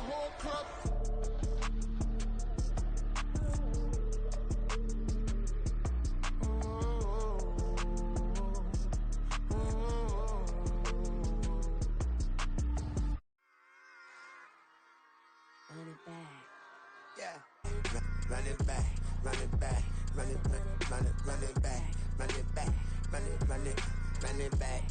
whole club. Run it back. Yeah. Run it back, run it back, run it back, run it back, run it back, run it back, run it back,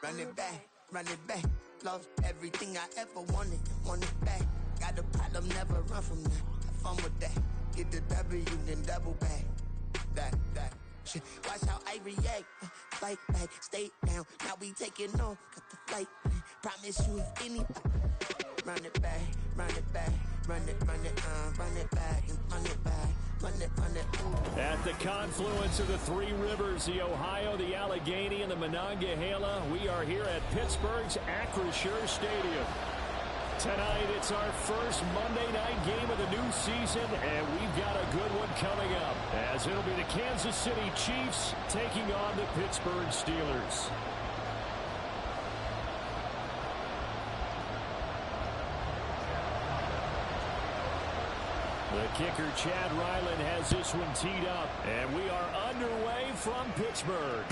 run it back, run it back. Lost everything I ever wanted it back. Got a problem, never run from that. Have fun with that. Get the W, then double back. That shit. Watch how I react. Fight back, stay down. Now we taking off. Got the flight. Promise you if any. Run it back, run it back, run it back, and run it back, run it. Ooh. At the confluence of the three rivers, the Ohio, the Allegheny, and the Monongahela, we are here at Pittsburgh's Acrisure Stadium. Tonight, it's our first Monday night game of the new season, and we've got a good one coming up, as it'll be the Kansas City Chiefs taking on the Pittsburgh Steelers. The kicker, Chad Ryland, has this one teed up, and we are underway from Pittsburgh.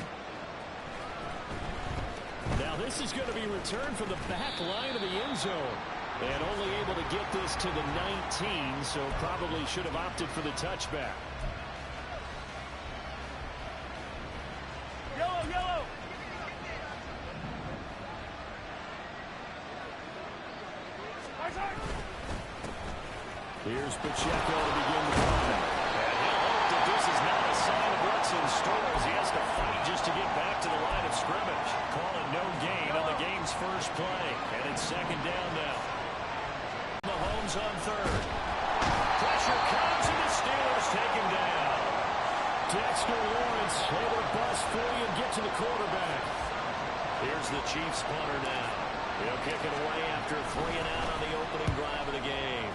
Now, this is going to be returned from the back line of the end zone, and only able to get this to the 19, so probably should have opted for the touchback. Yellow! Here's Pacheco to begin the run. And he'll hope that this is not a sign of what's in store as he has to fight just to get back to the line of scrimmage. Calling no gain on the game's first play. And it's second down now. Mahomes on third. Pressure comes and the Steelers take him down. Dexter Lawrence able to bust free and get to the quarterback. Here's the Chiefs punter now. He'll kick it away after 3 and out on the opening drive of the game.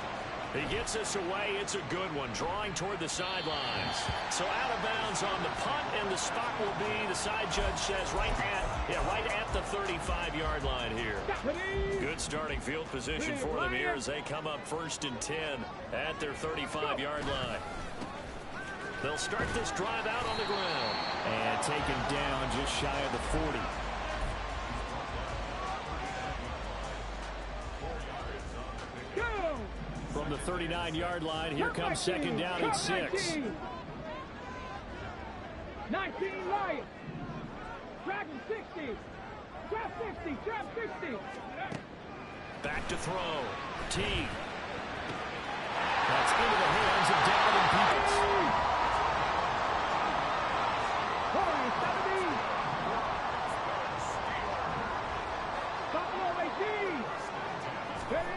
He gets us away. It's a good one, drawing toward the sidelines. So out of bounds on the punt, and the spot will be, the side judge says, right at the 35-yard line here. Good starting field position for them here as they come up 1st and 10 at their 35-yard line. They'll start this drive out on the ground. And taken down just shy of the 40. From the 39-yard line, here comes second down at 6. 19 right. Drag 60. Trap 60. Trap 60. Back to throw. T. That's into the hands of Dalvin Peoples. 70.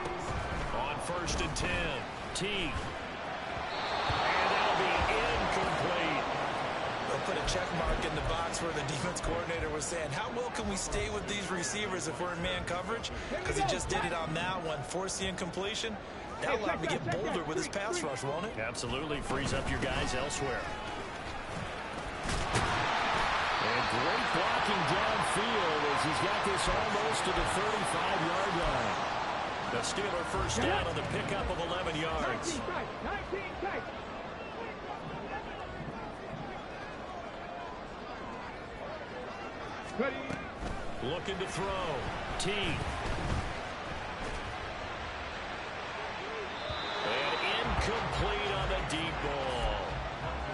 On 1st and 10. T. And that'll be incomplete. They'll put a check mark in the box where the defense coordinator was saying, how well can we stay with these receivers if we're in man coverage? Because he just did it on that one. Force the incompletion. That'll allow him to get bolder with his pass rush, won't it? Absolutely. Frees up your guys elsewhere. And great blocking downfield as he's got this almost to the 35-yard line. The Steeler first down on the pickup of 11 yards. 19 tight. Ready. Looking to throw. T. And incomplete on the deep ball.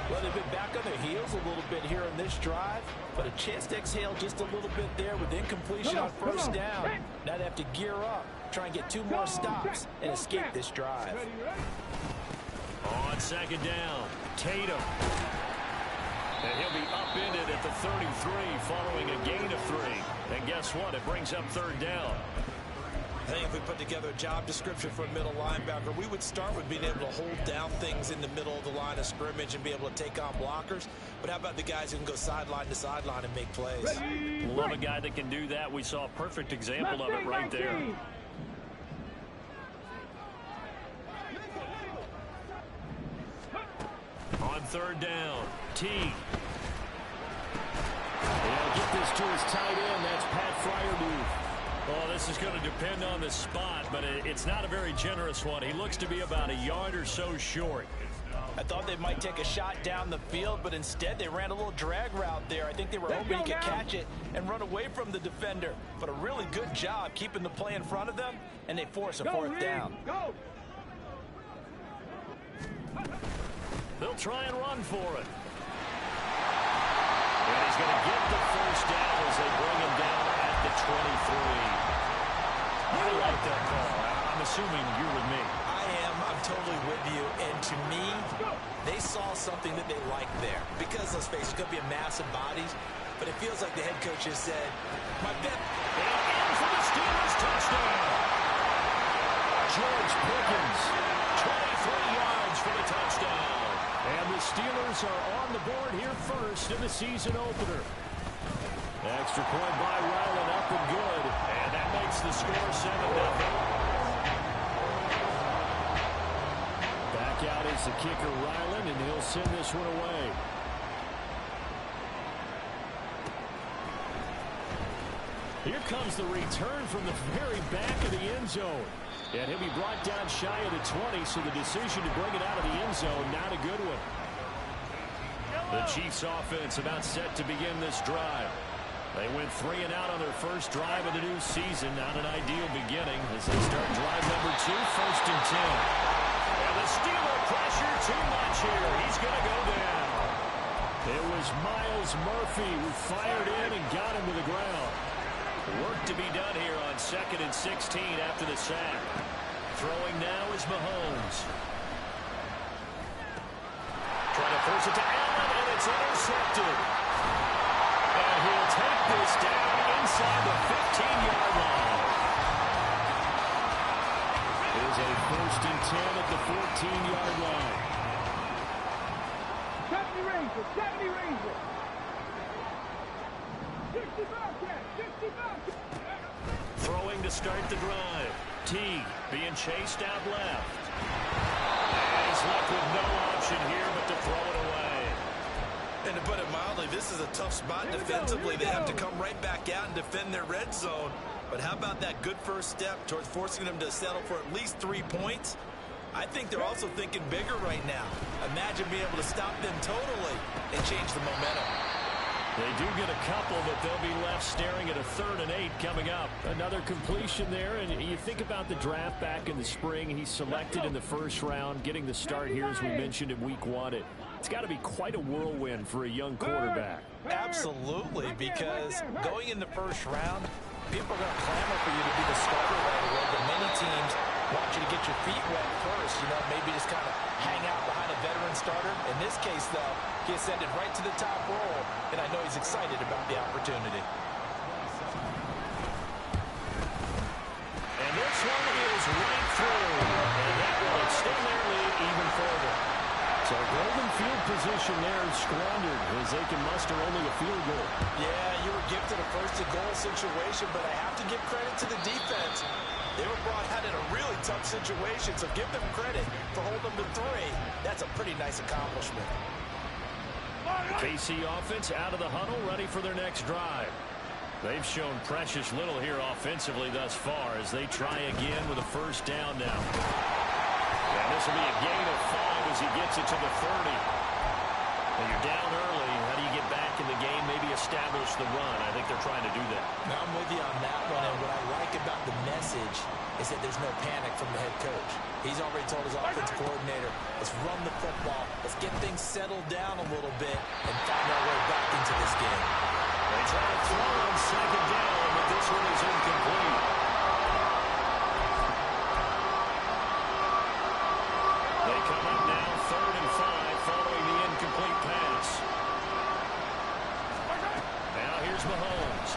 Well, they've been back on their heels a little bit here in this drive, but a chance to exhale just a little bit there with incompletion on first down. Now they have to gear up, try and get 2 more stops, and escape this drive. On second down, Tatum. And he'll be upended at the 33 following a gain of 3. And guess what? It brings up third down. I think if we put together a job description for a middle linebacker, we would start with being able to hold down things in the middle of the line of scrimmage and be able to take on blockers. But how about the guys who can go sideline to sideline and make plays? Love a guy that can do that. We saw a perfect example of it right there. On third down, T. He'll get this to his tight end. That's Pat Freiermuth. Well, this is going to depend on the spot, but it's not a very generous one. He looks to be about a yard or so short. I thought they might take a shot down the field, but instead they ran a little drag route there. I think they were hoping he could catch it and run away from the defender. But a really good job keeping the play in front of them, and they force a fourth down. Go. They'll try and run for it. And he's going to get the first down as they bring him down at the 23. I like that call. I'm assuming you're with me. I am. I'm totally with you. And to me, they saw something that they liked there. Because, let's face it, it's going to be a mass of bodies. But it feels like the head coach has said, my bet. And in for the Steelers touchdown. George Pickens, 23 yards for the touchdown. And the Steelers are on the board here first in the season opener. Extra point by Ryland, up and good. And that makes the score 7-0. Back out is the kicker, Ryland, and he'll send this one away. Here comes the return from the very back of the end zone. And he'll be brought down shy of the 20, so the decision to bring it out of the end zone, not a good one. The Chiefs offense about set to begin this drive. They went 3 and out on their first drive of the new season. Not an ideal beginning as they start drive number 2, 1st and 10. And the Steeler pressure too much here. He's going to go down. It was Myles Murphy who fired in and got him to the ground. Work to be done here on 2nd and 16 after the sack. Throwing now is Mahomes. Trying to force it to Allen, and it's intercepted. And he'll take this down inside the 15-yard line. It is a 1st and 10 at the 14-yard line. 70 Rangers, 70 Rangers. 65 catch, 65 catch. Throwing to start the drive. Teague being chased out left. And he's left with no option here but to throw it away. And to put it mildly, this is a tough spot defensively. They have to come right back out and defend their red zone. But how about that good first step towards forcing them to settle for at least 3 points? I think they're also thinking bigger right now. Imagine being able to stop them totally and change the momentum. They do get a couple, but they'll be left staring at a 3rd and 8 coming up. Another completion there, and you think about the draft back in the spring. He's selected in the 1st round, getting the start here, as we mentioned in week 1. It's got to be quite a whirlwind for a young quarterback. Absolutely, because going in the 1st round, people are going to clamor for you to be the starter right away, but many teams want you to get your feet wet first, maybe just kind of hang out behind a veteran starter. In this case, though, he ascended right to the top role, and I know he's excited about the opportunity. And this one is right through, and that will extend their lead even further. So golden field position there squandered as they can muster only a field goal. Yeah, you were gifted a 1st-and-goal situation, but I have to give credit to the defense. They were brought out in a really tough situation, so give them credit for holding them to 3. That's a pretty nice accomplishment. KC offense out of the huddle, ready for their next drive. They've shown precious little here offensively thus far as they try again with a 1st down now. And this will be a gain of 5 as he gets it to the 30. And you're down early. How do you get back in the game, maybe establish the run? I think they're trying to do that. Now, I'm with you on that one, and what I like about the message is that there's no panic from the head coach. He's already told his offensive coordinator, let's run the football, let's get things settled down a little bit, and find our way back into this game. They try to throw on 2nd down, but this one is incomplete. They come up now 3rd and 5 following the incomplete pass. Now here's Mahomes.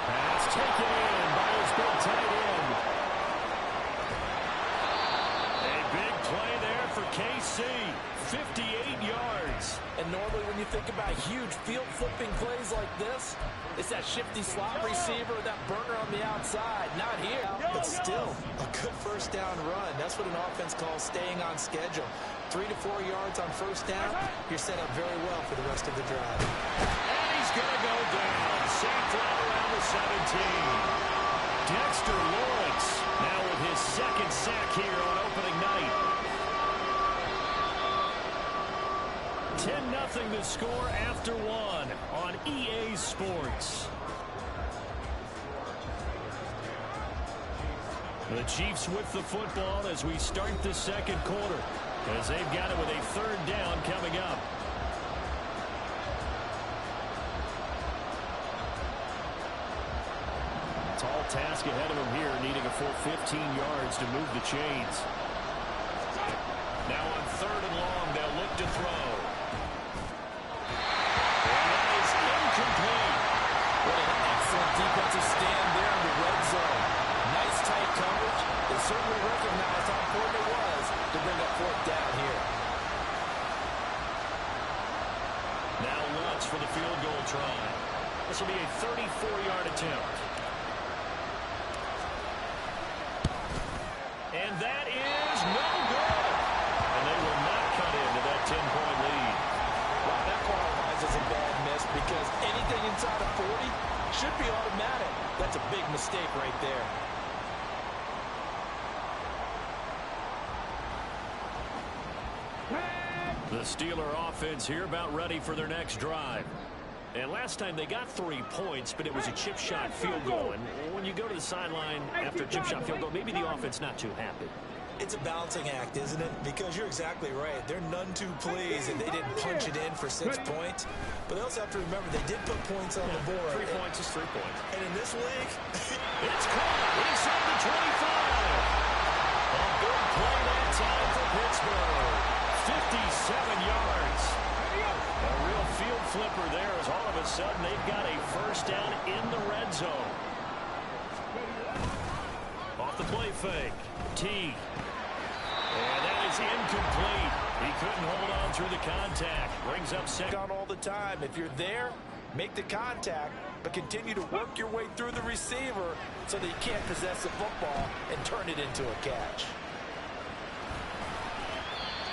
Pass taken in by his big tight end. A big play there for KC. 58 yards. And normally when you think about huge field-flipping plays like this, it's that shifty slot receiver, that burner on the outside. Not here. But still, a good 1st down run. That's what an offense calls staying on schedule. 3 to 4 yards on 1st down, you're set up very well for the rest of the drive. And he's going to go down. Sacked right around Dexter Lawrence now with his second sack here on opening night. 10-0 the score after one on EA Sports. The Chiefs with the football as we start the second quarter, as they've got it with a third down coming up. Tall task ahead of him here, needing a full 15 yards to move the chains. Now on third and long, they'll look to throw. And that is incomplete. What an excellent defensive stand there in the red zone. Nice tight coverage. They certainly recognized how important it was to bring up fourth down here. Now Lutz for the field goal try. This will be a 34-yard attempt. And that is no good. And they will not cut into that 10-point lead. Wow, that qualifies as a bad miss because anything inside of 40 should be automatic. That's a big mistake right there. The Steeler offense here about ready for their next drive. And last time they got 3 points, but it was a chip shot field goal. And when you go to the sideline after a chip shot field goal, maybe the offense not too happy. It's a balancing act, isn't it? Because you're exactly right. They're none too pleased that they didn't punch it in for 6 points. But they also have to remember they did put points on the board. 3 points is 3 points. And in this league, it's caught inside the 25. A big play that time for Pittsburgh. 57 yards. A real field flipper there as all of a sudden they've got a first down in the red zone. Off the play fake. T. And that is incomplete. He couldn't hold on through the contact. Brings up second. On all the time. If you're there, make the contact, but continue to work your way through the receiver so that you can't possess the football and turn it into a catch.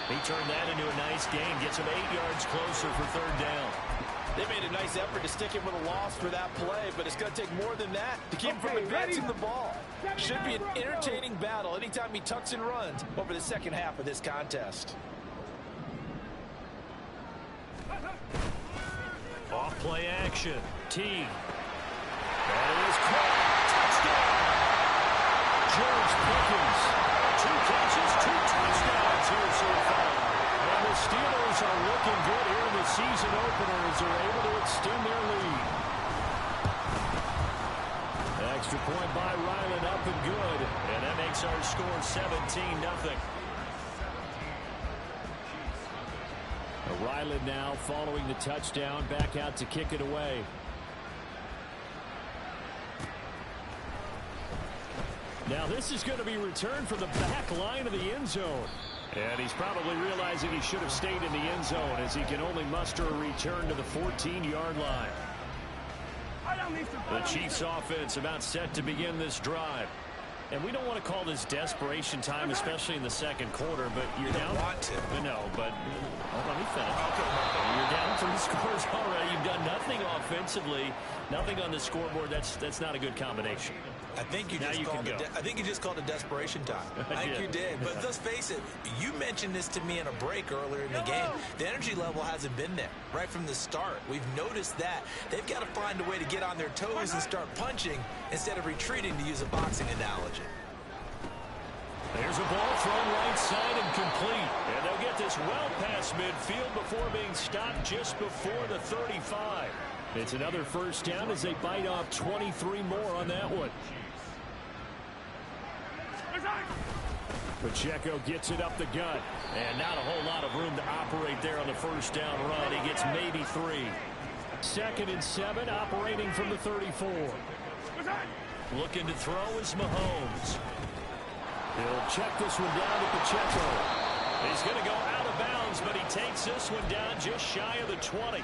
He turned that into a nice gain. Gets him 8 yards closer for third down. They made a nice effort to stick him with a loss for that play, but it's going to take more than that to keep him from advancing the ball. Should be an entertaining battle anytime he tucks and runs over the second half of this contest. Off play action. T. That is caught. Touchdown. George Pickens. 2 catches, 2 touchdowns here so far. And the Steelers are looking good here in the season opener as they're able to extend their lead. Extra point by Ryland up and good. And that makes our score 17-0. Ryland now following the touchdown back out to kick it away. Now this is going to be returned from the back line of the end zone. And he's probably realizing he should have stayed in the end zone as he can only muster a return to the 14-yard line. The Chiefs offense about set to begin this drive. And we don't want to call this desperation time, especially in the second quarter, but you're down. want to. No, but let me finish. Okay. You're down 3 scores already. You've done nothing offensively, nothing on the scoreboard. That's not a good combination. I think you just called it desperation time. I think you did. But let's face it, you mentioned this to me in a break earlier in the game. The energy level hasn't been there right from the start. We've noticed that. They've got to find a way to get on their toes and start punching instead of retreating, to use a boxing analogy. There's a ball thrown right side and complete. And they'll get this well past midfield before being stopped just before the 35. It's another first down as they bite off 23 more on that one. Pacheco gets it up the gut. And not a whole lot of room to operate there on the first down run. He gets maybe 3. 2nd and 7, operating from the 34. Looking to throw is Mahomes. He'll check this one down to Pacheco. He's going to go out of bounds, but he takes this one down just shy of the 20.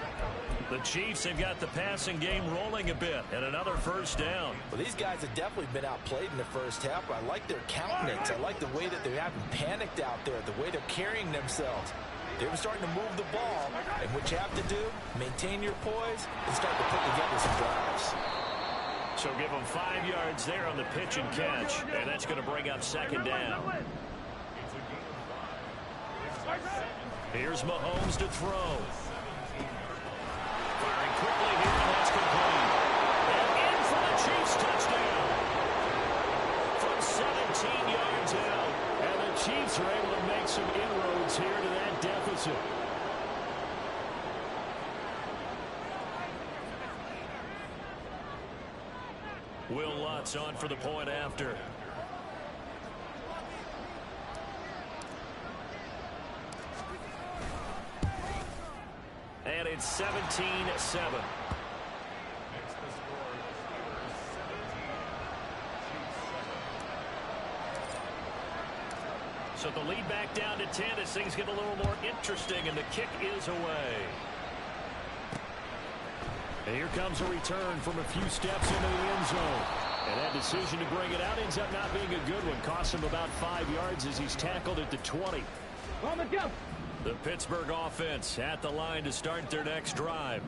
The Chiefs have got the passing game rolling a bit, and another first down. Well, these guys have definitely been outplayed in the first half. I like their countenance. I like the way that they haven't panicked out there, the way they're carrying themselves. They were starting to move the ball, and what you have to do, maintain your poise and start to put together some drives. So give them 5 yards there on the pitch and catch, and that's going to bring up second down. Here's Mahomes to throw. Firing quickly here, and that's complete. And in for the Chiefs touchdown. From 17 yards out. And the Chiefs are able to make some inroads here to that deficit. Will Lutz on for the point after. And it's 17-7. So the lead back down to 10 as things get a little more interesting, and the kick is away. And here comes a return from a few steps into the end zone. And that decision to bring it out ends up not being a good one. Costs him about 5 yards as he's tackled at the 20. On the jump. The Pittsburgh offense at the line to start their next drive.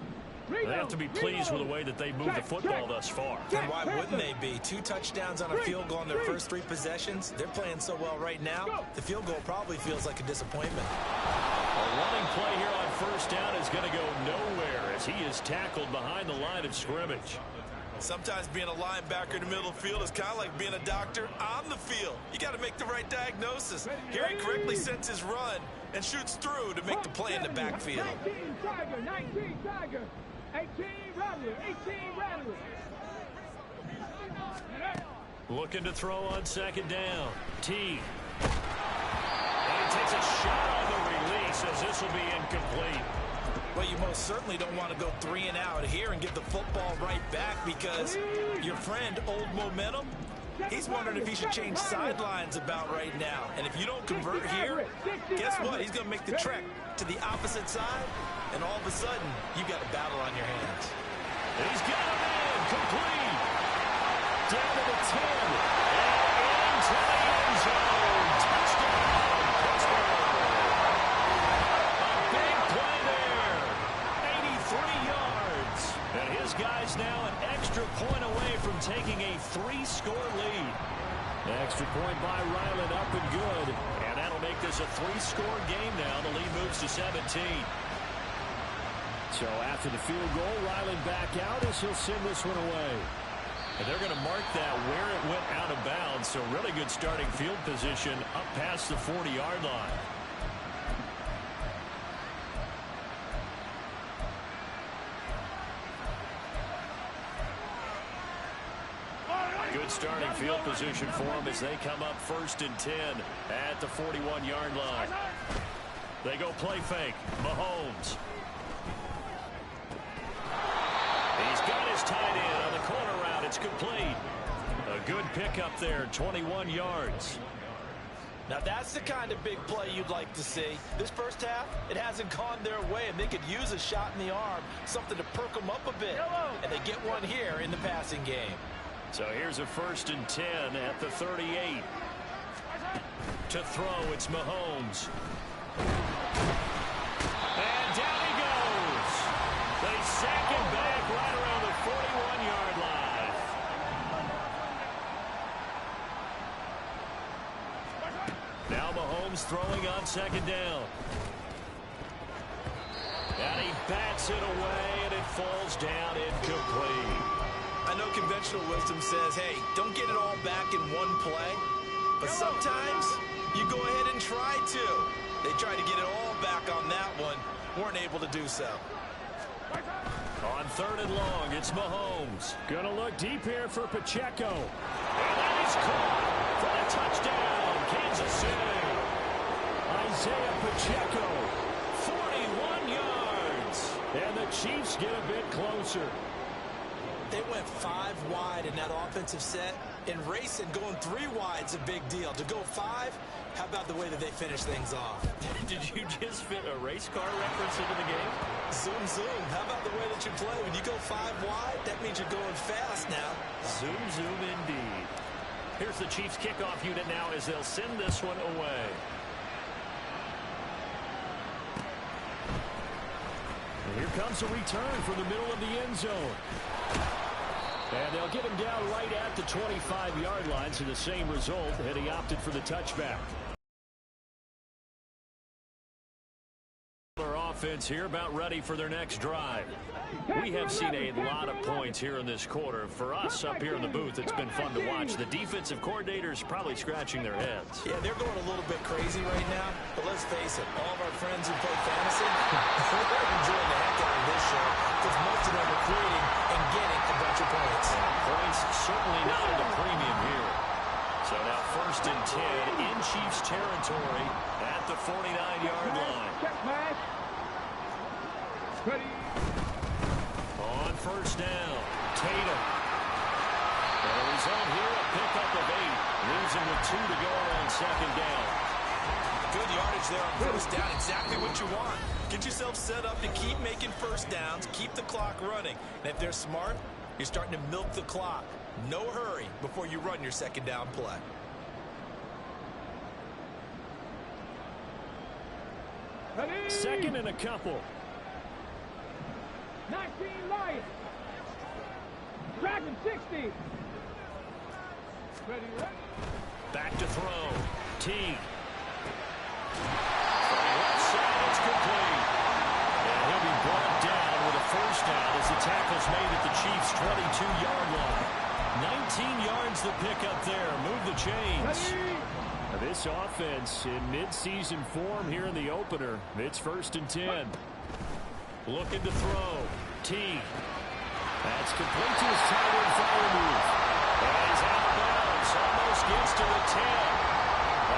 They have to be pleased with the way that they moved the football thus far. And why wouldn't they be? 2 touchdowns on a field goal in their first 3 possessions. They're playing so well right now, the field goal probably feels like a disappointment. A running play here on first down is going to go nowhere as he is tackled behind the line of scrimmage. Sometimes being a linebacker in the middle of the field is kind of like being a doctor on the field. You got to make the right diagnosis. Here he correctly sets his run and shoots through to make the play in the backfield. 19 Tiger, 19 Tiger, 18 Rattler, 18 Rattler. Looking to throw on second down. T. And he takes a shot on the release as this will be incomplete. Well, you most certainly don't want to go 3 and out here and get the football right back because your friend, Old Momentum, he's wondering if he should change sidelines about right now. And if you don't convert here, guess what? He's going to make the trek to the opposite side, and all of a sudden, you've got a battle on your hands. He's got him in, complete. Down to the 10, and into the end zone. Touchdown, Pittsburgh. A big play there. 83 yards. And his guys now an extra point away from taking a 3-score lead. Extra point by Ryland, up and good. And that'll make this a 3-score game now. The lead moves to 17. So after the field goal, Ryland back out as he'll send this one away. And they're going to mark that where it went out of bounds. So really good starting field position up past the 40-yard line. Good starting field position for them as they come up 1st and 10 at the 41-yard line. They go play fake. Mahomes. He's got his tight end on the corner route. It's complete. A good pickup there, 21 yards. Now that's the kind of big play you'd like to see. This first half, it hasn't gone their way, and they could use a shot in the arm, something to perk them up a bit. And they get one here in the passing game. So here's a 1st and 10 at the 38. To throw, it's Mahomes. And down he goes. They sack him back right around the 41-yard line. Now Mahomes throwing on second down. And he bats it away, and it falls down incomplete. I know conventional wisdom says, hey, don't get it all back in one play. But sometimes you go ahead and try to. They tried to get it all back on that one. Weren't able to do so. On 3rd and long, it's Mahomes. Gonna look deep here for Pacheco. And that is caught for a touchdown, Kansas City. Isaiah Pacheco, 41 yards. And the Chiefs get a bit closer. They went 5 wide in that offensive set. And racing, going 3 wide's a big deal. To go 5, how about the way that they finish things off? Did you just fit a race car reference into the game? Zoom, zoom. How about the way that you play? When you go 5 wide, that means you're going fast now. Zoom, zoom indeed. Here's the Chiefs kickoff unit now as they'll send this one away. And here comes a return from the middle of the end zone. And they'll get him down right at the 25-yard line, so the same result, and he opted for the touchback. Their offense here about ready for their next drive. We have seen a lot of points here in this quarter. For us up here in the booth, it's been fun to watch. The defensive coordinators probably scratching their heads. Yeah, they're going a little bit crazy right now, but let's face it, all of our friends who play fantasy, they're enjoying the heck out of this show because most of them are creating and getting a bunch of points. Points certainly not at a premium here. So now 1st and 10 in Chiefs territory at the 49-yard line. Check pass. Ready. On 1st down, Tatum. And the result here, a pickup of 8. Losing with 2 to go on 2nd down. Good yardage there on 1st down. Exactly what you want. Get yourself set up to keep making 1st downs, keep the clock running. And if they're smart, you're starting to milk the clock. No hurry before you run your 2nd down play. Ready. 2nd and a couple. 19 Lions. Dragon 60. Ready. Back to throw. Teague. Left side, it's complete. And he'll be brought down with a 1st down as the tackle's made at the Chiefs' 22-yard line. 19 yards the pickup there. Move the chains. Now this offense in midseason form here in the opener. It's 1st and 10. Looking to throw. Teague. That's complete to his tight end fire move. And he's out of bounds. Almost gets to the 10.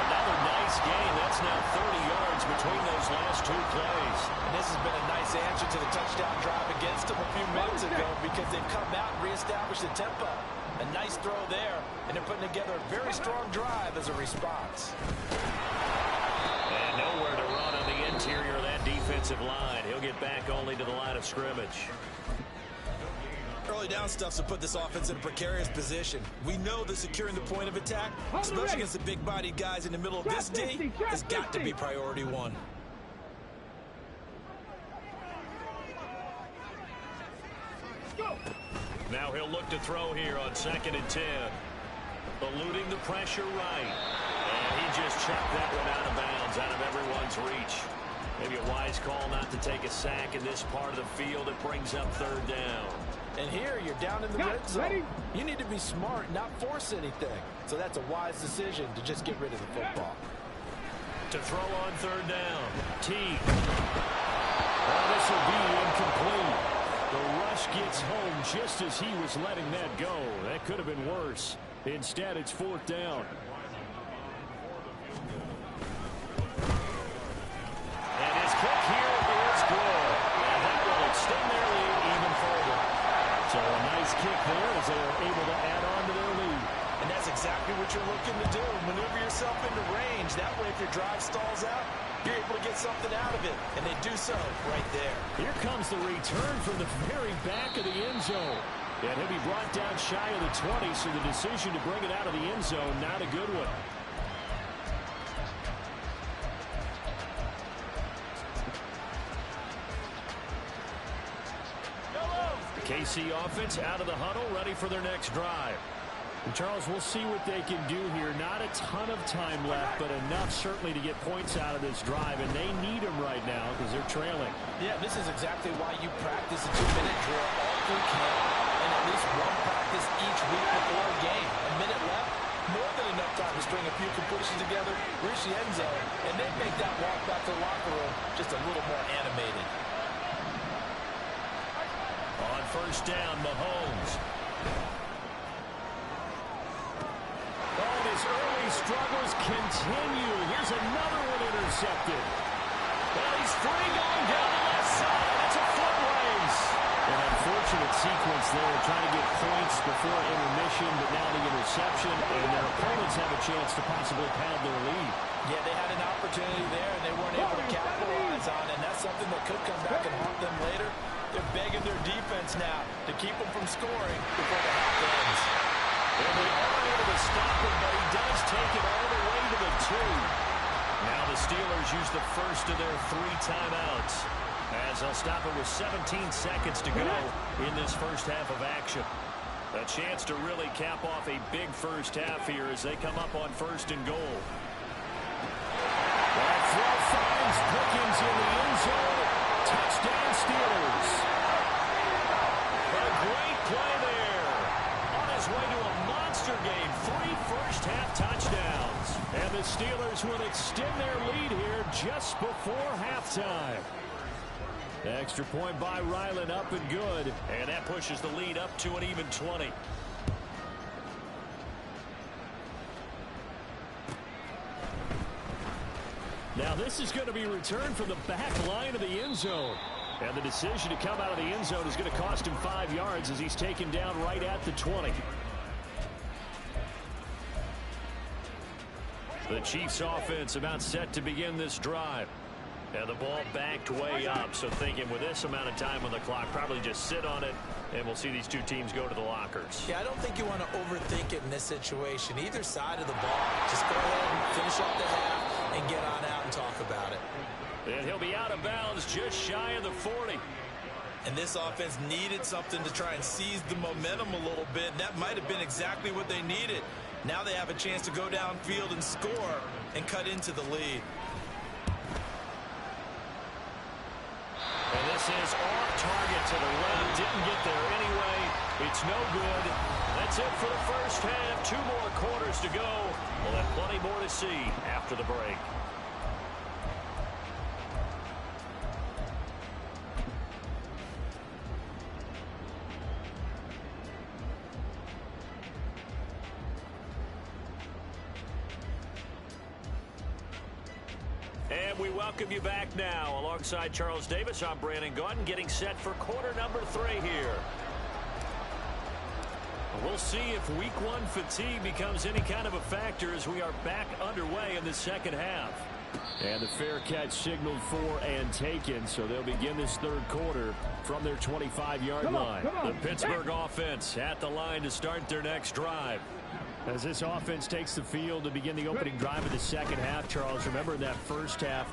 Another nice game. That's now 30 yards between those last 2 plays. And this has been a nice answer to the touchdown drive against them a few minutes ago because they've come out and reestablished the tempo. A nice throw there, and they're putting together a very strong drive as a response. And nowhere to run on the interior of that defensive line. He'll get back only to the line of scrimmage. Early down stuffs will put this offense in a precarious position. We know that securing the point of attack, especially against the big-bodied guys in the middle of this D, has got to be priority 1. Now he'll look to throw here on 2nd and 10. Eluding the pressure right. And he just chucked that one out of bounds, out of everyone's reach. Maybe a wise call not to take a sack in this part of the field. It brings up 3rd down. And here you're down in the red zone. You need to be smart, not force anything. So that's a wise decision to just get rid of the football. To throw on 3rd down. Teague. Oh, this will be incomplete. The rush gets home just as he was letting that go. That could have been worse. Instead, it's 4th down. And his kick here is good. And that will extend their lead even further. So a nice kick there as they are able to add on to their lead. And that's exactly what you're looking to do. Maneuver yourself into range. That way, if your drive stalls out, you're able to get something out of it. And they do so right there. Here comes the return from the very back of the end zone. And he'll be brought down shy of the 20, so the decision to bring it out of the end zone, not a good one. KC offense out of the huddle, ready for their next drive. And Charles, we'll see what they can do here. Not a ton of time left, but enough certainly to get points out of this drive, and they need them right now because they're trailing. Yeah, this is exactly why you practice a 2-minute drill all through camp and at least one practice each week before a game. A minute left, more than enough time to string a few completions together, reach the end zone, and then make that walk back to the locker room just a little more animated. On 1st down, Mahomes. Oh, his early struggles continue. Here's another one intercepted. Well, he's free going down the left side. It's a foot race. An unfortunate sequence there, trying to get points before intermission, but now the interception, and their opponents have a chance to possibly pad their lead. Yeah, they had an opportunity there, and they weren't able to capitalize on it, and that's something that could come back and haunt them later. They're begging their defense now to keep them from scoring before the half ends. And they are able to stop him, but he does take it all the way to the 2. Now the Steelers use the first of their 3 timeouts as they'll stop it with 17 seconds to go in this first half of action. A chance to really cap off a big first half here as they come up on 1st and goal. That throw finds Pickens in the end zone. Touchdown Steelers. A great play there. On his way to a monster game. 3 first-half touchdowns. And the Steelers will extend their lead here just before halftime. Extra point by Ryland, up and good. And that pushes the lead up to an even 20. Now this is going to be returned from the back line of the end zone. And the decision to come out of the end zone is going to cost him 5 yards as he's taken down right at the 20. The Chiefs offense about set to begin this drive. And the ball backed way up, so thinking with this amount of time on the clock, probably just sit on it, and we'll see these two teams go to the lockers. Yeah, I don't think you want to overthink it in this situation. Either side of the ball, just go ahead and finish up the half and get on out and talk about it. And he'll be out of bounds just shy of the 40. And this offense needed something to try and seize the momentum a little bit, and that might have been exactly what they needed. Now they have a chance to go downfield and score and cut into the lead. And this is off target to the left. Didn't get there anyway. It's no good. That's it for the first half. 2 more quarters to go. We'll have plenty more to see after the break. And we welcome you back now. Alongside Charles Davis, I'm Brandon Gaudin, getting set for quarter number 3 here. We'll see if week 1 fatigue becomes any kind of a factor as we are back underway in the second half. And the fair catch signaled for and taken, so they'll begin this 3rd quarter from their 25-yard line. The Pittsburgh offense at the line to start their next drive. As this offense takes the field to begin the opening drive of the second half, Charles, remember in that first half,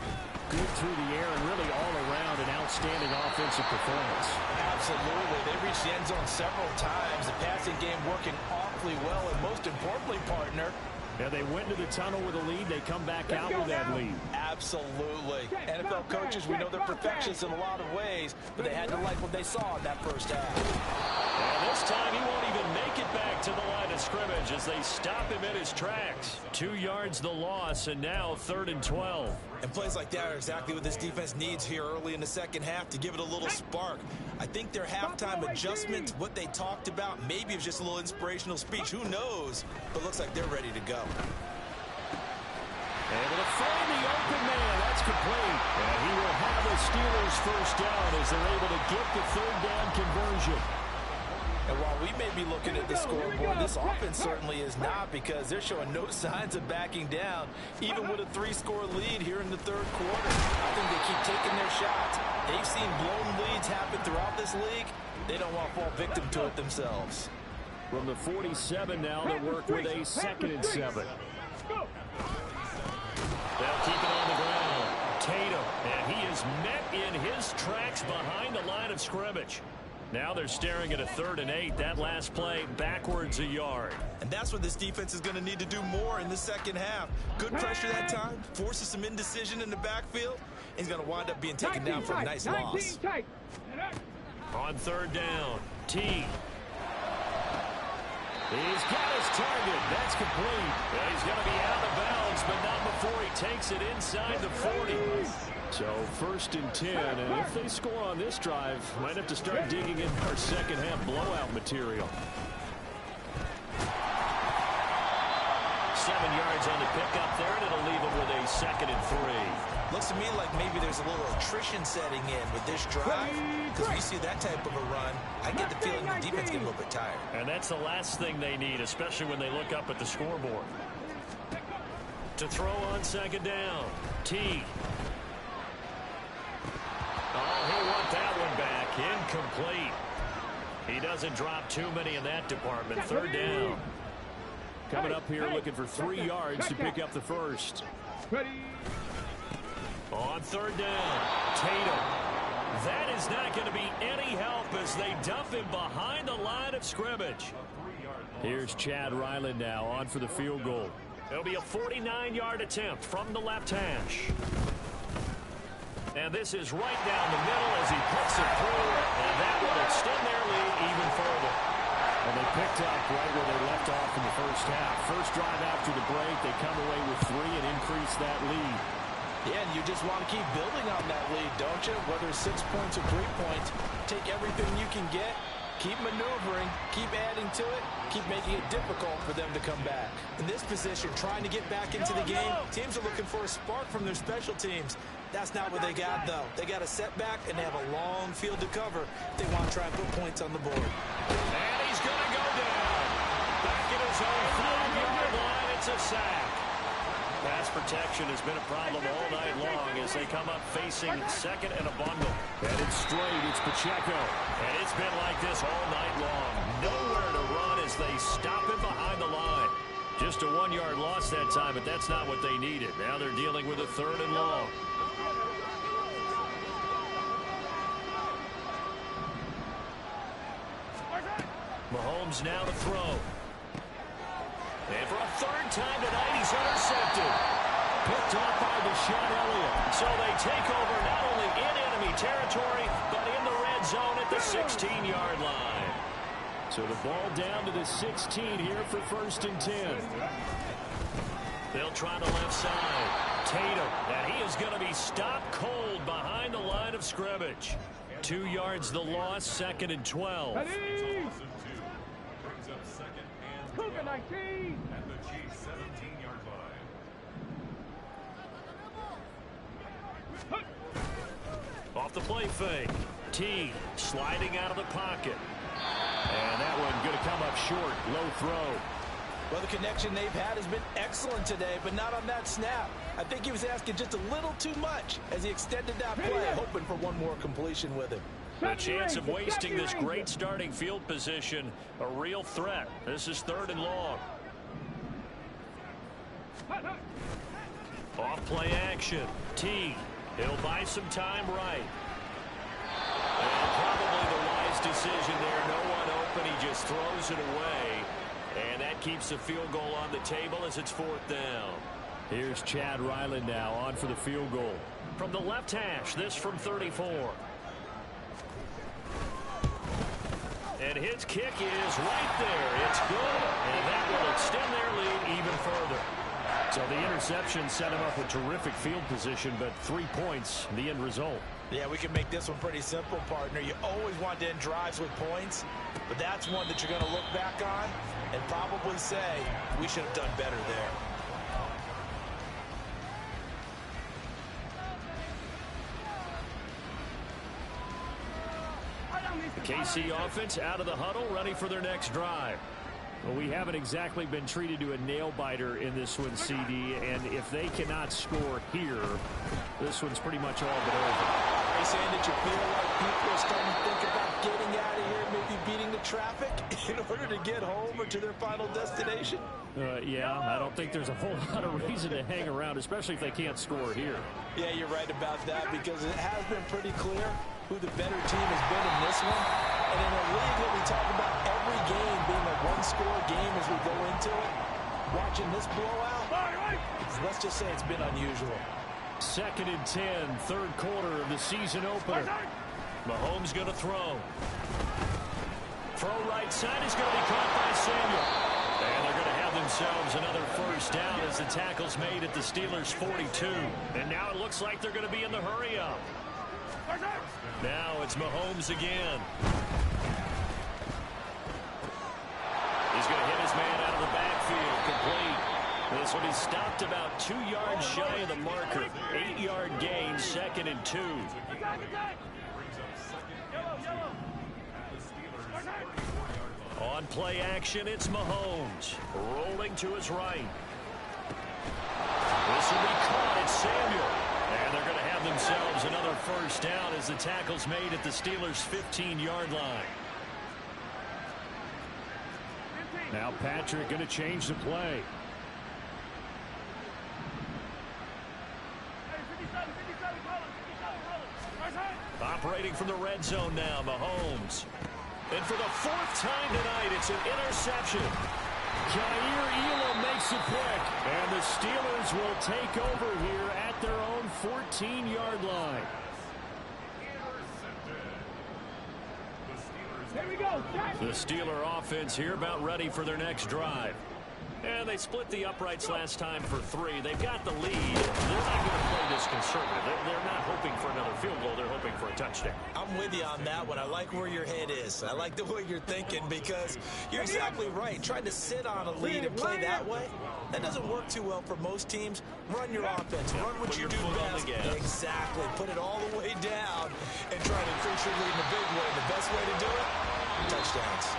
good through the air and really all around an outstanding offensive performance. Absolutely. They reached the end zone several times. The passing game working awfully well, and most importantly, partner, yeah, they went to the tunnel with a lead. They come back out with that lead. Absolutely. NFL coaches, we know they're perfectionists in a lot of ways, but they had to like what they saw in that first half. And this time he won't even make it back to the line of scrimmage as they stop him in his tracks. 2 yards the loss, and now 3rd and 12. And plays like that are exactly what this defense needs here early in the second half to give it a little spark. I think their halftime adjustment, what they talked about, maybe it was just a little inspirational speech. Who knows? But looks like they're ready to go. Able to find the open man. That's complete. And he will have the Steelers first down as they're able to get the 3rd down conversion. And while we may be looking at the scoreboard, this offense certainly is not, because they're showing no signs of backing down, even with a 3-score lead here in the 3rd quarter. I think they keep taking their shots. They've seen blown leads happen throughout this league. They don't want to fall victim to it themselves. From the 47 now, they work with a 2nd and 7. They'll keep it on the ground. Tatum, and he is met in his tracks behind the line of scrimmage. Now they're staring at a 3rd and 8. That last play backwards a yard. And that's what this defense is going to need to do more in the second half. Good pressure that time, forces some indecision in the backfield. He's going to wind up being taken down for a nice loss. On 3rd down, T. He's got his target. That's complete. And he's going to be out of bounds, but not before he takes it inside the 40. So 1st and 10, and if they score on this drive, might have to start digging in our second half blowout material. 7 yards on the pickup there, and it'll leave him with a 2nd and 3. Looks to me like maybe there's a little attrition setting in with this drive, because we see that type of a run. I get the feeling the defense gets a little bit tired. And that's the last thing they need, especially when they look up at the scoreboard. To throw on 2nd down, T. Oh, he'll want that one back. Incomplete. He doesn't drop too many in that department. 3rd down. Coming up here looking for 3 yards to pick up the 1st. On 3rd down, Tatum. That is not going to be any help as they dump him behind the line of scrimmage. Here's Chad Ryland now on for the field goal. It'll be a 49-yard attempt from the left hash. And this is right down the middle as he puts it through, and that will extend their lead even further. And they picked up right where they left off in the first half. First drive after the break, they come away with 3 and increase that lead. Yeah, and you just want to keep building on that lead, don't you? Whether it's 6 points or 3 points, take everything you can get, keep maneuvering, keep adding to it, keep making it difficult for them to come back. In this position, trying to get back into the game, teams are looking for a spark from their special teams. That's not what they got, though. They got a setback, and they have a long field to cover if they want to try and put points on the board. And he's going to go down. Back at his own 5-yard line, it's a sack. Pass protection has been a problem all night long as they come up facing second and a bundle. Headed straight, it's Pacheco. And it's been like this all night long. Nowhere to run as they stop him behind the line. Just a 1-yard loss that time, but that's not what they needed. Now they're dealing with a 3rd and long. Mahomes now to throw. And for a 3rd time tonight, he's intercepted. Picked off by Deshaun Elliott. So they take over not only in enemy territory, but in the red zone at the 16-yard line. So the ball down to the 16 here for 1st and 10. They'll try the left side. Tatum, and he is going to be stopped cold behind the line of scrimmage. 2 yards the loss, 2nd and 12. Cougar 19. At the Chiefs' 17-yard line. Off the play fake. T sliding out of the pocket. And that one going to come up short. Low throw. Well, the connection they've had has been excellent today, but not on that snap. I think he was asking just a little too much as he extended that play, hoping for one more completion with him. The chance of wasting this great starting field position, a real threat. This is 3rd and long. Off play action. T. He'll buy some time right. And probably the wise decision there. No one open. He just throws it away. And that keeps the field goal on the table as it's 4th down. Here's Chad Ryland now on for the field goal. From the left hash, this from 34. And his kick is right there. It's good. And that will extend their lead even further. So the interception set him up with terrific field position, but 3 points, the end result. Yeah, we can make this one pretty simple, partner. You always want to end drives with points, but that's one that you're going to look back on and probably say, we should have done better there. The KC offense out of the huddle, ready for their next drive. Well, we haven't exactly been treated to a nail-biter in this one, CD, and if they cannot score here, this one's pretty much all but over. Are you saying that you feel like people are starting to think about getting out of here, maybe beating the traffic in order to get home or to their final destination? Yeah, I don't think there's a whole lot of reason to hang around, especially if they can't score here. Yeah, you're right about that because it has been pretty clear who the better team has been in this one. And in a league that we talk about every game being a one-score game as we go into it, watching this blowout, let's just say it's been unusual. 2nd and 10, 3rd quarter of the season opener. Mahomes going to throw. Throw right side is going to be caught by Samuel. And they're going to have themselves another 1st down as the tackle's made at the Steelers' 42. And now it looks like they're going to be in the hurry-up. Now it's Mahomes again. He's going to hit his man out of the backfield, complete. This one is stopped about 2 yards shy of the marker. 8-yard gain, 2nd and 2. On play action, it's Mahomes. Rolling to his right. This will be caught. It's Samuel. And they're going to have themselves another 1st down as the tackle's made at the Steelers' 15-yard line. Now Patrick going to change the play. operating from the red zone now, Mahomes. And for the fourth time tonight, it's an interception. Jair Elam makes it quick. And the Steelers will take over here at their own 14-yard line. Here we go. The Steeler offense here about ready for their next drive. And they split the uprights last time for 3. They've got the lead. They're not going to play this conservative. They're not hoping for another field goal. They're hoping for a touchdown. I'm with you on that one. I like where your head is. I like the way you're thinking because you're exactly right. Trying to sit on a lead and play that way, that doesn't work too well for most teams. Run your offense. Run what you do best. Exactly. Put it all the way down and try to increase your lead in a big way. The best way to do it, touchdowns.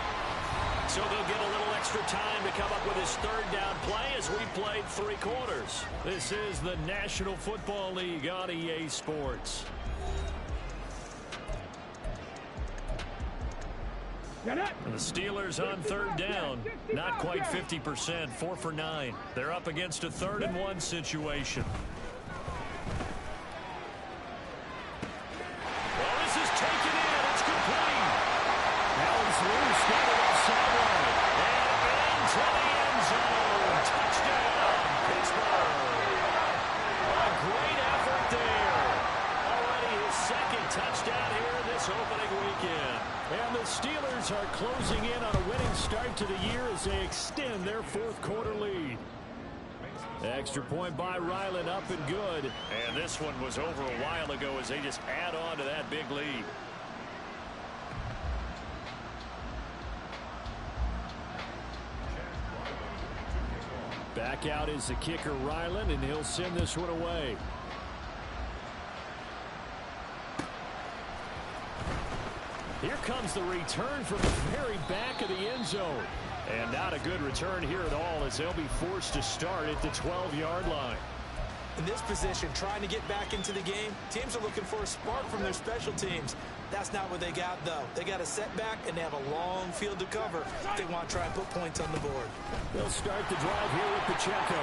So they'll get a little extra time to come up with his third down play as we played 3 quarters. This is the National Football League on EA Sports. The Steelers on third down. Not quite 50%, 4 for 9. They're up against a 3rd and 1 situation. Well, this is taken in. It's complete. Now he's loose. Got it off sideline. And into the end zone. Touchdown, Pittsburgh. A great effort there. Already his 2nd touchdown here in this opening weekend. And the Steelers are closing in on a winning start to the year as they extend their 4th quarter lead. Extra point by Ryland, up and good. And this one was over a while ago as they just add on to that big lead. Back out is the kicker, Ryland, and he'll send this one away. Here comes the return from the very back of the end zone. And not a good return here at all as they'll be forced to start at the 12-yard line. In this position, trying to get back into the game, teams are looking for a spark from their special teams. That's not what they got, though. They got a setback, and they have a long field to cover if they want to try and put points on the board. They'll start the drive here with Pacheco.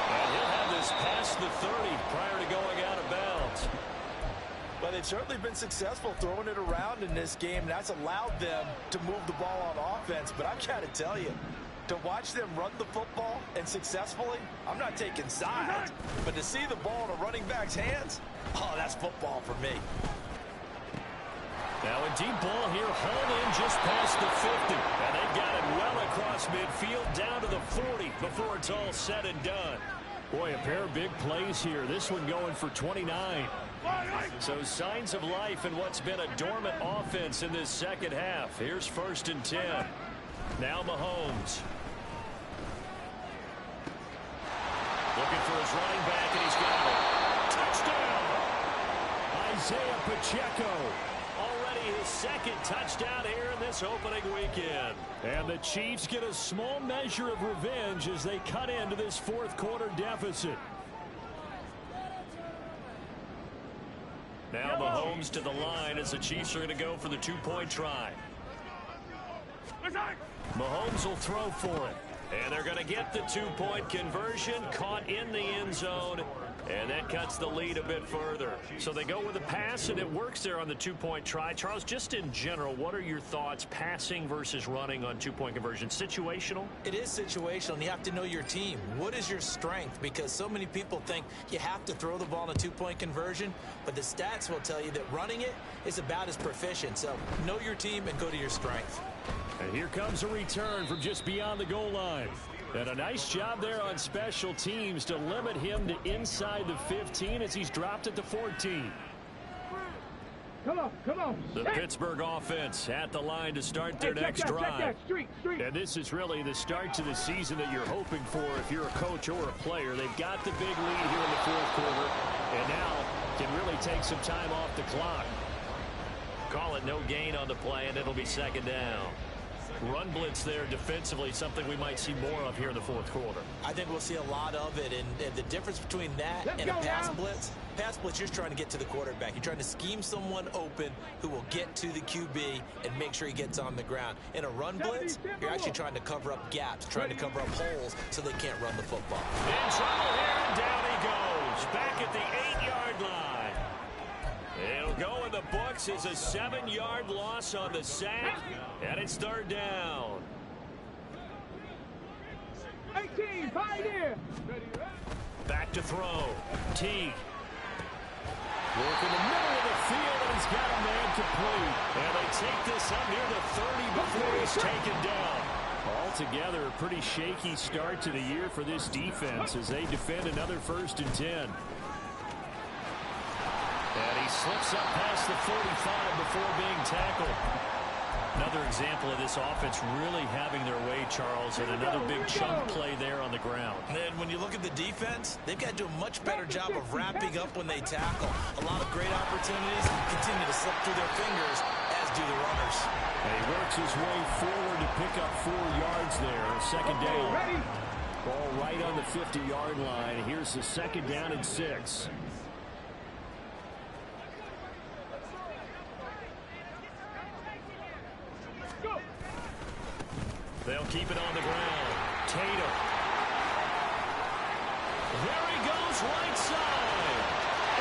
And he'll have this past the 30 prior to going out of bounds. But they've certainly been successful throwing it around in this game. That's allowed them to move the ball on offense. But I've got to tell you, to watch them run the football and successfully, I'm not taking sides. But to see the ball in a running back's hands, oh, that's football for me. Now a deep ball here, hauled in just past the 50. And they've got it well across midfield down to the 40 before it's all said and done. Boy, a pair of big plays here. This one going for 29. So signs of life in what's been a dormant offense in this second half. Here's 1st and 10. Now Mahomes. Looking for his running back, and he's got it. Touchdown! Isaiah Pacheco. Already his 2nd touchdown here in this opening weekend. And the Chiefs get a small measure of revenge as they cut into this 4th quarter deficit. Now Mahomes to the line as the Chiefs are going to go for the 2-point try. Mahomes will throw for it. And they're going to get the 2-point conversion, caught in the end zone, and that cuts the lead a bit further. So they go with a pass, and it works there on the 2-point try. Charles, just in general, what are your thoughts passing versus running on 2-point conversion? Situational? It is situational, and you have to know your team. What is your strength? Because so many people think you have to throw the ball in a 2-point conversion, but the stats will tell you that running it is about as proficient. So know your team and go to your strength. And here comes a return from just beyond the goal line. And a nice job there on special teams to limit him to inside the 15 as he's dropped at the 14. Come on. The Pittsburgh offense at the line to start their next drive. Street. And this is really the start to the season that you're hoping for if you're a coach or a player. They've got the big lead here in the 4th quarter, and now can really take some time off the clock. Call it no gain on the play, and it'll be 2nd down. Run blitz there defensively, something we might see more of here in the 4th quarter. I think we'll see a lot of it, and the difference between that and a pass blitz, you're trying to get to the quarterback. You're trying to scheme someone open who will get to the QB and make sure he gets on the ground. In a run blitz, you're actually trying to cover up gaps, trying to cover up holes so they can't run the football. In trouble here, and down he goes. Back at the 8-yard line. books as a 7-yard loss on the sack, and it's third down. 18, Pioneer. Back to throw. Teague. Work in the middle of the field, and he's got a man complete. And they take this up near the 30 before he's taken down. Altogether, a pretty shaky start to the year for this defense as they defend another 1st and 10. And he slips up past the 45 before being tackled. Another example of this offense really having their way, Charles, and another big chunk play there on the ground. And when you look at the defense, they've got to do a much better job of wrapping up when they tackle. A lot of great opportunities continue to slip through their fingers, as do the runners. And he works his way forward to pick up 4 yards there. 2nd down. Ball right on the 50-yard line. Here's the 2nd down and 6. They'll keep it on the ground. Tatum. There he goes, right side.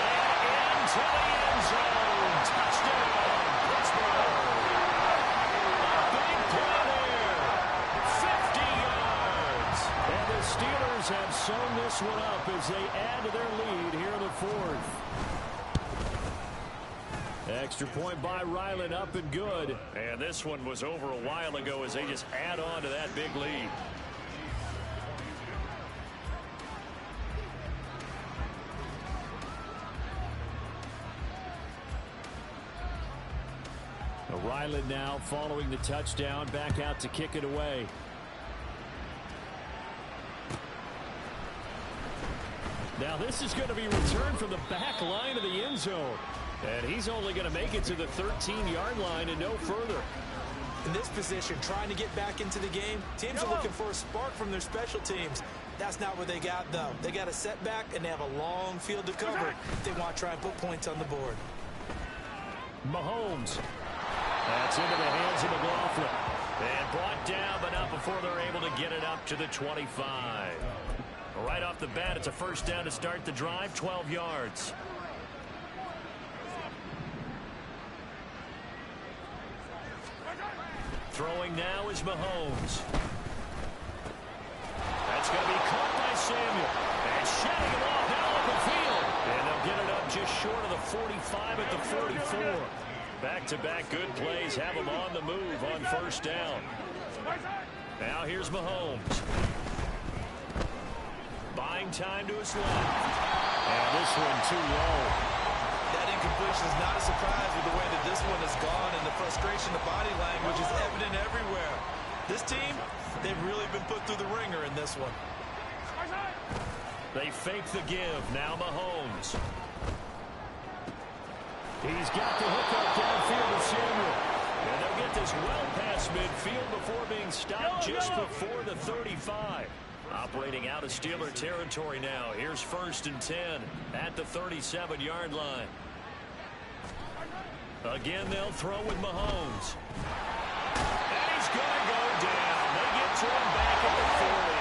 And into the end zone. Touchdown, Pittsburgh. A big play there. 50 yards. And the Steelers have sewn this one up as they add to their lead here in the 4th. Extra point by Ryland, up and good. And this one was over a while ago as they just add on to that big lead. Ryland now following the touchdown, back out to kick it away. Now this is going to be returned from the back line of the end zone. And he's only going to make it to the 13-yard line and no further. In this position, trying to get back into the game, teams are looking for a spark from their special teams. That's not what they got, though. They got a setback, and they have a long field to cover if they want to try and put points on the board. Mahomes. That's into the hands of McLaughlin. And brought down, but not before they're able to get it up to the 25. Right off the bat, it's a 1st down to start the drive, 12 yards. Throwing now is Mahomes. That's going to be caught by Samuel. And shedding it off down the field. And they'll get it up just short of the 45 at the 44. Back-to-back good plays have them on the move on 1st down. Now here's Mahomes. Buying time to his left. And this one too low. That incompletion is not a surprise with the way that this one has gone, and the frustration, the body language is evident everywhere. This team, they've really been put through the ringer in this one. They fake the give. Now Mahomes. He's got the hook up downfield to Samuel. And they'll get this well past midfield before being stopped just before the 35. Operating out of Steeler territory now. Here's 1st and 10 at the 37-yard line. Again, they'll throw with Mahomes. And he's going to go down. They get to him back at the 40.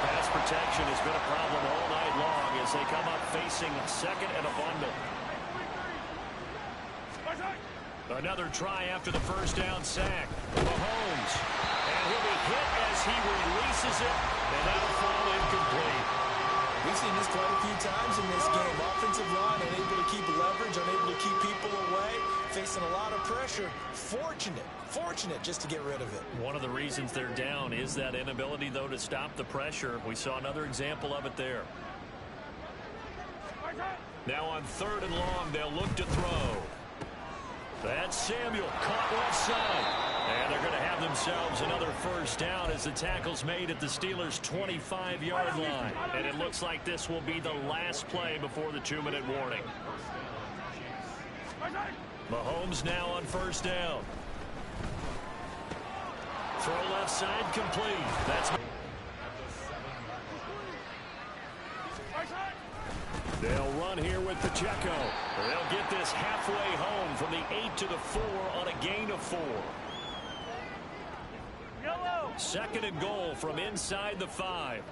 Pass protection has been a problem all night long as they come up facing 2nd and a bundle. Another try after the 1st down sack. Mahomes. And he'll be hit as he releases it. And that'll fall incomplete. We've seen this quite a few times in this game. Offensive line unable to keep leverage, unable to keep people away, facing a lot of pressure. Fortunate just to get rid of it. One of the reasons they're down is that inability, though, to stop the pressure. We saw another example of it there. Now on 3rd and long, they'll look to throw. That's Samuel caught left side. And they're going to have themselves another 1st down as the tackle's made at the Steelers' 25-yard line. And it looks like this will be the last play before the 2-minute warning. Mahomes now on 1st down. Throw left side complete. That's... They'll run here with Pacheco. They'll get this halfway home from the 8 to the 4 on a gain of 4. 2nd and goal from inside the 5.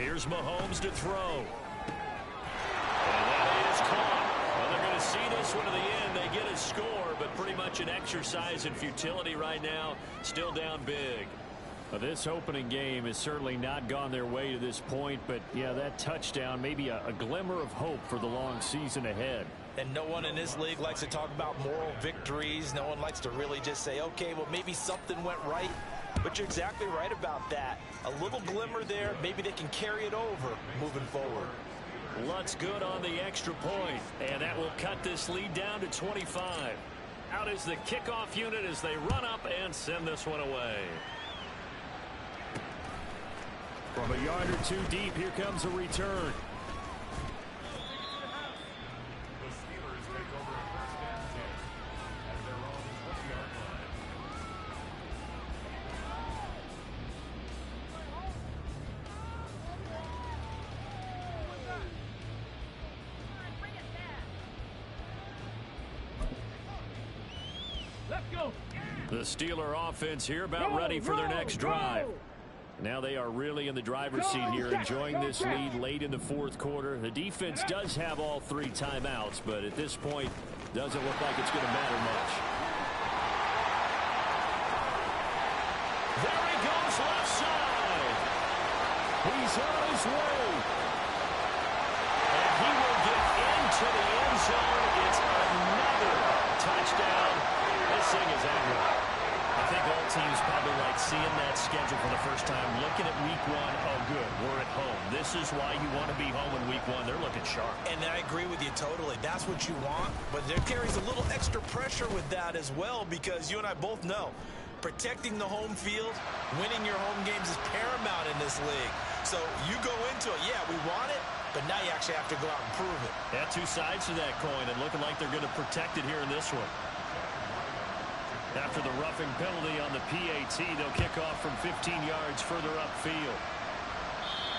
Here's Mahomes to throw. And that is caught. Well, they're going to see this one to the end. They get a score, but pretty much an exercise in futility right now. Still down big. Well, this opening game has certainly not gone their way to this point, but yeah, that touchdown, maybe a glimmer of hope for the long season ahead. And no one in this league likes to talk about moral victories. No one likes to really just say, okay, well, maybe something went right. But you're exactly right about that. A little glimmer there. Maybe they can carry it over moving forward. Lutz good on the extra point, and that will cut this lead down to 25. Out is the kickoff unit as they run up and send this one away. From a yard or two deep, here comes a return. The Steelers take over a first and 10 at their own 20-yard line. Let's go. The Steeler offense here about ready for their next drive. Now they are really in the driver's seat here, enjoying this lead late in the fourth quarter. The defense does have all 3 timeouts, but at this point, doesn't look like it's going to matter much. There he goes left side. He's on his way. And he will get into the end zone. It's another touchdown. This thing is angry. I think all teams probably like seeing that schedule for the first time, looking at week 1. Oh, good, we're at home. This is why you want to be home in week 1. They're looking sharp. And I agree with you totally. That's what you want. But there carries a little extra pressure with that as well, because you and I both know protecting the home field, winning your home games is paramount in this league. So you go into it, yeah, we want it, but now you actually have to go out and prove it. Yeah, 2 sides to that coin, and looking like they're going to protect it here in this one. After the roughing penalty on the PAT, they'll kick off from 15 yards further upfield.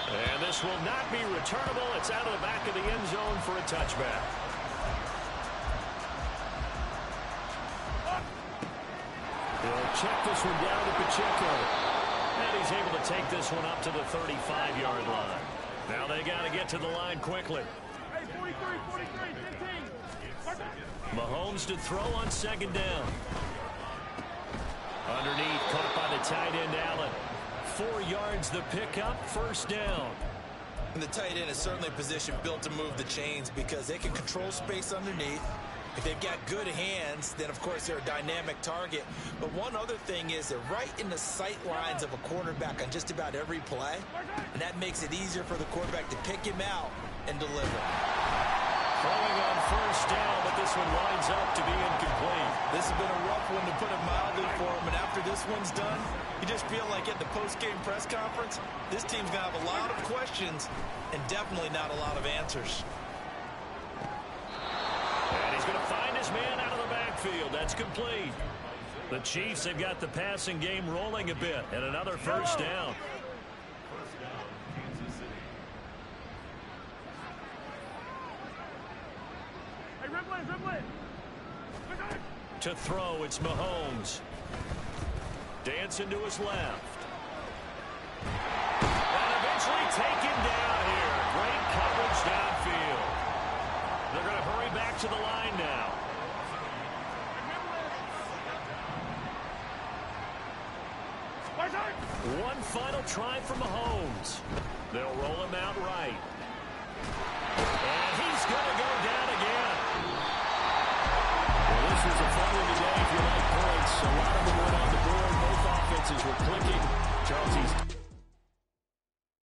And this will not be returnable. It's out of the back of the end zone for a touchback. They'll check this one down to Pacheco. And he's able to take this one up to the 35-yard line. Now they got to get to the line quickly. Hey, 43, 15. Mahomes to throw on second down. Underneath, caught by the tight end, Allen. 4 yards the pickup, first down. And the tight end is certainly a position built to move the chains because they can control space underneath. If they've got good hands, then, of course, they're a dynamic target. But one other thing is they're right in the sight lines of a quarterback on just about every play. And that makes it easier for the quarterback to pick him out and deliver. Throwing on first down, but this one winds up to be incomplete. This has been a rough one to put it mildly for him, and after this one's done, you just feel like at the post-game press conference, this team's going to have a lot of questions and definitely not a lot of answers. And he's going to find his man out of the backfield. That's complete. The Chiefs have got the passing game rolling a bit, and another first down. First down, Kansas City. Hey, dribbling. To throw, it's Mahomes. Dancing to his left. And eventually taken down here. Great coverage downfield. They're going to hurry back to the line now. One final try for Mahomes. They'll roll him out right. And he's going to go down again. Well, this was a fun one today if you like points. A lot of them went on the board. Both offenses were clicking. Charles,